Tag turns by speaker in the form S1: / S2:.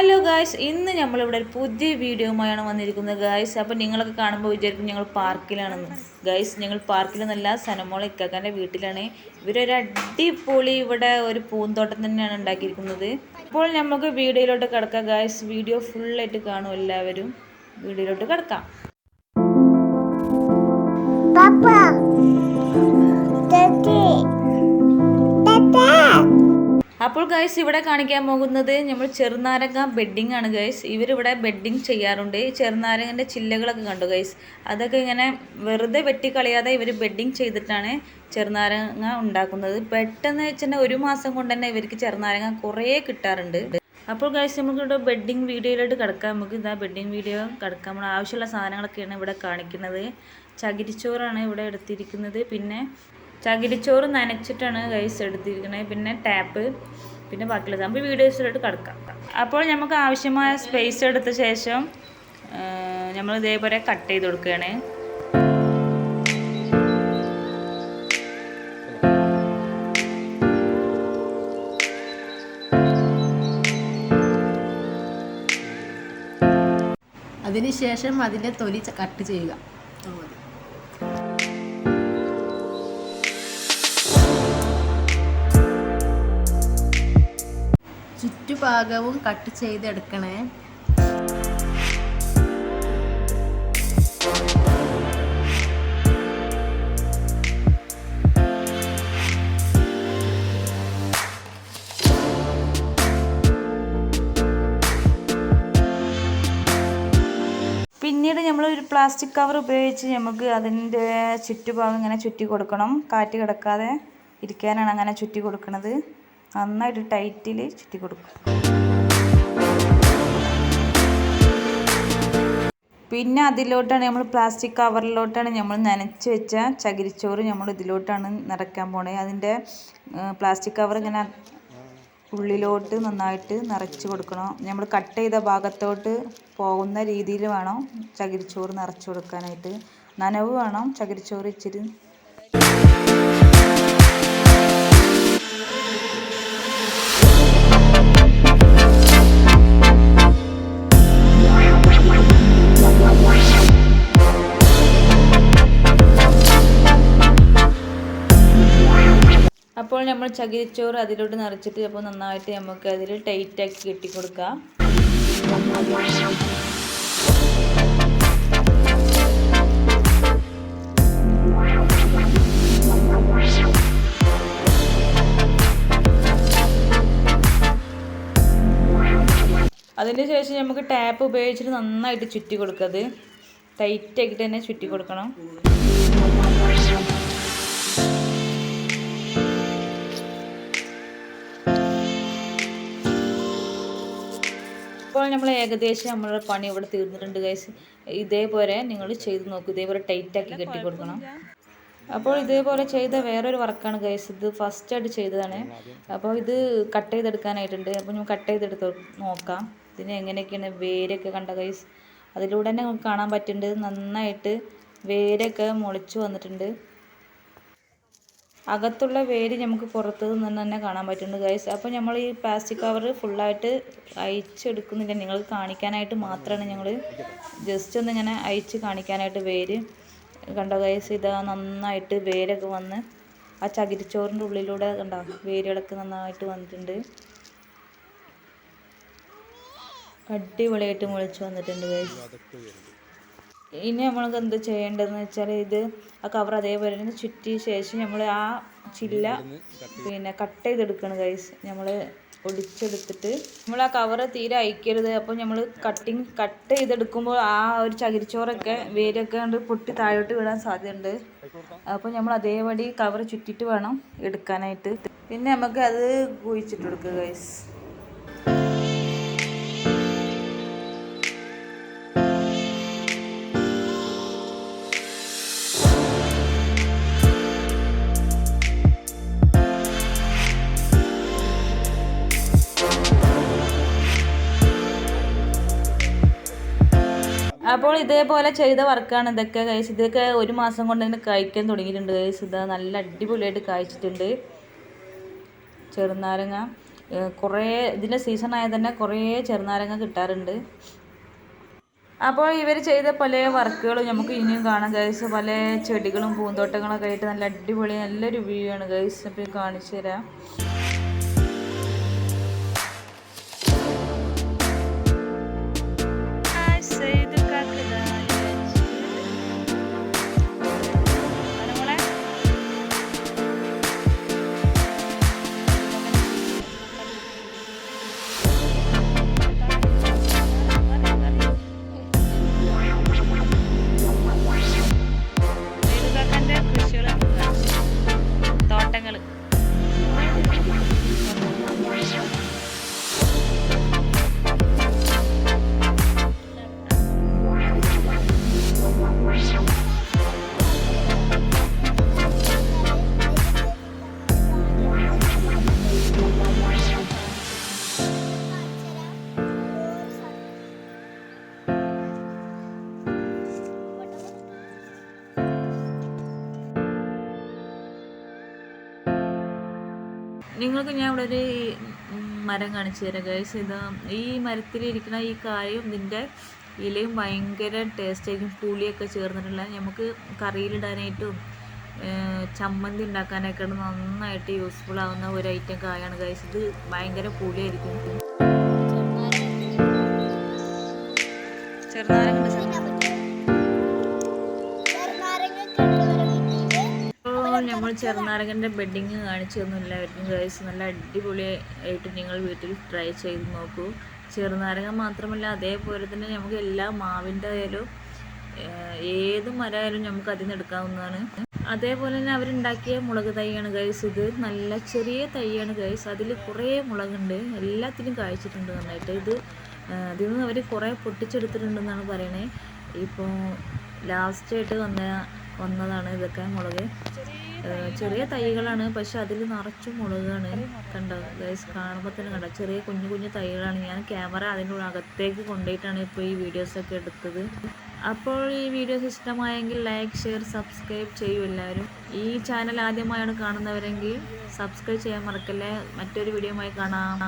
S1: Hello guys, ഇന്ന് നമ്മളിവിടെ ഒരു പുതിയ വീഡിയോയുമായാണ് വന്നിരിക്കുന്നത് ഗായ്സ്. അപ്പോൾ നിങ്ങളൊക്കെ കാണുമ്പോൾ വിചാരിക്കും ഞങ്ങൾ പാർക്കിലാണെന്ന്. ഗായ്സ്, ഞങ്ങൾ പാർക്കിലെന്നല്ല, സനമോളെ ഇക്കാക്കാൻ്റെ വീട്ടിലാണ്. ഇവരൊരു അടിപൊളി ഇവിടെ ഒരു പൂന്തോട്ടം തന്നെയാണ് ഉണ്ടാക്കിയിരിക്കുന്നത്. അപ്പോൾ നമുക്ക് വീഡിയോയിലോട്ട് കിടക്കാം ഗായ്സ്. വീഡിയോ ഫുള്ളായിട്ട് കാണും എല്ലാവരും. വീഡിയോയിലോട്ട് കിടക്കാം. അപ്പോൾ ഗൈസ്, ഇവിടെ കാണിക്കാൻ പോകുന്നത് നമ്മൾ ചെറുനാരങ്ങ ബെഡിങ് ആണ് ഗൈസ്. ഇവരിവിടെ ബെഡിങ് ചെയ്യാറുണ്ട്. ചെറുനാരങ്ങൻ്റെ ചില്ലകളൊക്കെ കണ്ടു ഗൈസ്. അതൊക്കെ ഇങ്ങനെ വെറുതെ വെട്ടിക്കളയാതെ ഇവർ ബെഡിങ് ചെയ്തിട്ടാണ് ചെറുനാരങ്ങ ഉണ്ടാക്കുന്നത്. പെട്ടെന്ന് വെച്ചാൽ ഒരു മാസം കൊണ്ട് തന്നെ ഇവർക്ക് ചെറുനാരങ്ങ കുറേ കിട്ടാറുണ്ട്. അപ്പോൾ ഗൈസ്, നമുക്കിവിടെ ബെഡിങ് വീഡിയോയിലോട്ട് കിടക്കാം. നമുക്ക് ഇതാ ബെഡിങ് വീഡിയോ കിടക്കാം. നമ്മൾ ആവശ്യമുള്ള സാധനങ്ങളൊക്കെയാണ് ഇവിടെ കാണിക്കുന്നത്. ചകിരിച്ചോറാണ് ഇവിടെ എടുത്തിരിക്കുന്നത്. പിന്നെ ചകിരിച്ചോറ് നനച്ചിട്ടാണ് ഗൈസ് എടുത്തിരിക്കുന്നത്. പിന്നെ ടാപ്പ്, പിന്നെ ബാക്കിയുള്ള നമുക്ക് വീഡിയോസിലോട്ട് കിടക്കാം. അപ്പോൾ നമുക്ക് ആവശ്യമായ സ്പേസ് എടുത്ത ശേഷം നമ്മൾ ഇതേപോലെ കട്ട് ചെയ്ത് കൊടുക്കുകയാണ്.
S2: അതിനുശേഷം അതിൻ്റെ തൊലി കട്ട് ചെയ്യുക. ചുറ്റുഭാഗവും കട്ട് ചെയ്തെടുക്കണേ.
S1: പിന്നീട് നമ്മളൊരു പ്ലാസ്റ്റിക് കവർ ഉപയോഗിച്ച് നമുക്ക് അതിൻ്റെ ചുറ്റുഭാഗം ഇങ്ങനെ ചുറ്റി കൊടുക്കണം. കാറ്റ് കിടക്കാതെ ഇരിക്കാനാണ് അങ്ങനെ ചുറ്റി കൊടുക്കുന്നത്. നന്നായിട്ട് ടൈറ്റിൽ ചുറ്റി കൊടുക്കും. പിന്നെ അതിലോട്ടാണ് നമ്മൾ പ്ലാസ്റ്റിക് കവറിലോട്ടാണ് നമ്മൾ നനച്ച് വെച്ച ചകിരിച്ചോറ് നമ്മൾ ഇതിലോട്ടാണ് നിറയ്ക്കാൻ പോണേ. അതിൻ്റെ പ്ലാസ്റ്റിക് കവർ ഇങ്ങനെ ഉള്ളിലോട്ട് നന്നായിട്ട് നിറച്ച് കൊടുക്കണം. നമ്മൾ കട്ട് ചെയ്ത ഭാഗത്തോട്ട് പോകുന്ന രീതിയിൽ വേണം ചകിരിച്ചോറ് നിറച്ച് കൊടുക്കാനായിട്ട്. നനവ് വേണം ചകിരിച്ചോറ് ഇച്ചിരി. അപ്പോൾ നമ്മൾ ചകിരിച്ചോറ് അതിലോട്ട് നിറച്ചിട്ട് അപ്പോൾ നന്നായിട്ട് നമുക്ക് അതിൽ ടൈറ്റാക്കി കെട്ടിക്കൊടുക്കാം. അതിന് ശേഷം നമുക്ക് ടാപ്പ് ഉപയോഗിച്ചിട്ട് നന്നായിട്ട് ചുറ്റി കൊടുക്കുക. ടൈറ്റാക്കിയിട്ട് തന്നെ ചുറ്റി കൊടുക്കണം. ഇപ്പോൾ നമ്മൾ ഏകദേശം നമ്മളുടെ പണി ഇവിടെ തീർന്നിട്ടുണ്ട് ഗൈസ്. ഇതേപോലെ നിങ്ങൾ ചെയ്ത് നോക്കും. ഇതേപോലെ ടൈറ്റാക്കി കെട്ടി കൊടുക്കണം. അപ്പോൾ ഇതേപോലെ ചെയ്ത വേറൊരു വർക്കാണ് ഗൈസ്. ഇത് ഫസ്റ്റായിട്ട് ചെയ്തതാണ്. അപ്പോൾ ഇത് കട്ട് ചെയ്തെടുക്കാനായിട്ടുണ്ട്. അപ്പോൾ ഞാൻ കട്ട് ചെയ്തെടുത്ത് നോക്കാം. ഇതിന് എങ്ങനെയൊക്കെയാണ് വേരൊക്കെ കണ്ട ഗൈസ്. അതിലൂടെ തന്നെ നമുക്ക് കാണാൻ പറ്റുന്നുണ്ട് നന്നായിട്ട് വേരൊക്കെ മുളച്ച് വന്നിട്ടുണ്ട്. അകത്തുള്ള വേര് നമുക്ക് പുറത്തു നിന്ന് തന്നെ കാണാൻ പറ്റുന്നുണ്ട് ഗൈസ്. അപ്പോൾ നമ്മൾ ഈ പ്ലാസ്റ്റിക് കവർ ഫുള്ളായിട്ട് അയച്ചെടുക്കുന്നില്ല, നിങ്ങൾക്ക് കാണിക്കാനായിട്ട് മാത്രമാണ് ഞങ്ങൾ ജസ്റ്റ് ഒന്ന് ഇങ്ങനെ അയച്ച് കാണിക്കാനായിട്ട്. വേര് കണ്ടോ ഗൈസ്, ഇതാ നന്നായിട്ട് വേരൊക്കെ വന്ന് ആ ചകിരിച്ചോറിൻ്റെ ഉള്ളിലൂടെ കണ്ടോ വേരുകളൊക്കെ നന്നായിട്ട് വന്നിട്ടുണ്ട്. അടിപൊളിയായിട്ട് മുളച്ച് വന്നിട്ടുണ്ട് ഗൈസ്. ഇനി നമ്മൾക്ക് എന്ത് ചെയ്യേണ്ടതെന്ന് വെച്ചാൽ ഇത് ആ കവർ അതേപോലെ തന്നെ ചുറ്റിയ ശേഷം നമ്മൾ ആ ചില്ല പിന്നെ കട്ട് ചെയ്തെടുക്കണം ഗൈസ്. നമ്മൾ ഒടിച്ചെടുത്തിട്ട് നമ്മൾ ആ കവറ് തീരെ അയക്കരുത്. അപ്പോൾ നമ്മൾ കട്ട് ചെയ്തെടുക്കുമ്പോൾ ആ ഒരു ചകിരിച്ചോറൊക്കെ വേരൊക്കെ കൊണ്ട് പൊട്ടി താഴോട്ട് വീഴാൻ സാധ്യതയുണ്ട്. അപ്പോൾ നമ്മൾ അതേപടി കവർ ചുറ്റിയിട്ട് വേണം എടുക്കാനായിട്ട്. പിന്നെ നമുക്ക് അത് കുഴിച്ചിട്ട് കൊടുക്കുക ഗൈസ്. അപ്പോൾ ഇതേപോലെ ചെയ്ത വർക്കാണ് ഇതൊക്കെ ഗൈസ്. ഇതൊക്കെ ഒരു മാസം കൊണ്ട് തന്നെ കായ്ക്കാൻ തുടങ്ങിയിട്ടുണ്ട് ഗൈസ്. ഇതാ നല്ല അടിപൊളിയായിട്ട് കായ്ച്ചിട്ടുണ്ട് ചെറുനാരങ്ങ. കുറേ ഇതിൻ്റെ സീസണായ തന്നെ കുറേ ചെറുനാരങ്ങ കിട്ടാറുണ്ട്. അപ്പോൾ ഇവർ ചെയ്ത പല വർക്കുകളും നമുക്ക് ഇനിയും കാണാം ഗൈസ്. പല ചെടികളും പൂന്തോട്ടങ്ങളൊക്കെ ആയിട്ട് നല്ല അടിപൊളി നല്ലൊരു വ്യൂ ആണ് ഗൈസ്. അപ്പോൾ കാണിച്ചു തരാം. തോട്ടങ്ങൾ നിങ്ങൾക്ക് ഞാൻ ഇവിടെ ഒരു മരം കാണിച്ചു തരാം ഗൈസ്. ഇത് ഈ മരത്തിലിരിക്കുന്ന ഈ കായും ഇതിൻ്റെ ഇലയും ഭയങ്കര ടേസ്റ്റ് ആയിരിക്കും. പുളിയൊക്കെ ചേർന്നിട്ടുള്ള നമുക്ക് കറിയിലിടാനായിട്ടും ചമ്മന്തി ഉണ്ടാക്കാനൊക്കെ നന്നായിട്ട് യൂസ്ഫുൾ ആവുന്ന ഒരു ഐറ്റം കായാണ് ഗൈസ്. ഇത് ഭയങ്കര പുളിയായിരിക്കും. ചെറുനാരങ്ങ നമ്മൾ ചെറുനാരങ്ങൻ്റെ ബെഡിങ് കാണിച്ചു തന്നു എല്ലാവർക്കും ഗൈസ്. നല്ല അടിപൊളിയായിട്ട് നിങ്ങൾ വീട്ടിൽ ട്രൈ ചെയ്ത് നോക്കൂ. ചെറുനാരങ്ങ മാത്രമല്ല അതേപോലെ തന്നെ നമുക്ക് എല്ലാ മാവിൻ്റെ ആയാലും ഏത് മരമായാലും നമുക്ക് അതിൽ നിന്ന് എടുക്കാവുന്നതാണ്. അതേപോലെ തന്നെ അവരുണ്ടാക്കിയ മുളക് തൈയാണ് ഗൈസ്. ഇത് നല്ല ചെറിയ തൈയാണ് ഗൈസ്. അതിൽ കുറേ മുളകുണ്ട്, എല്ലാത്തിനും കായ്ച്ചിട്ടുണ്ട് നന്നായിട്ട്. അതിൽ നിന്ന് അവർ കുറേ പൊട്ടിച്ചെടുത്തിട്ടുണ്ടെന്നാണ് പറയണേ. ഇപ്പോൾ ലാസ്റ്റായിട്ട് വന്നതാണ് ഇതൊക്കെ മുളക്. ചെറിയ തൈകളാണ്, പക്ഷെ അതിൽ നിറച്ചും മുളകാണ്. കണ്ടോ ഗൈസ്, കാണുമ്പോൾ തന്നെ കണ്ടോ ചെറിയ കുഞ്ഞു കുഞ്ഞു തൈകളാണ്. ഞാൻ ക്യാമറ അതിൻ്റെ അകത്തേക്ക് കൊണ്ടുപോയിട്ടാണ് ഇപ്പോൾ ഈ വീഡിയോസൊക്കെ എടുത്തത്. അപ്പോൾ ഈ വീഡിയോസ് ഇഷ്ടമായെങ്കിൽ ലൈക്ക്, ഷെയർ, സബ്സ്ക്രൈബ് ചെയ്യൂ എല്ലാവരും. ഈ ചാനൽ ആദ്യമായാണ് കാണുന്നവരെങ്കിൽ സബ്സ്ക്രൈബ് ചെയ്യാൻ മറക്കല്ലേ. മറ്റൊരു വീഡിയോയുമായി കാണാം.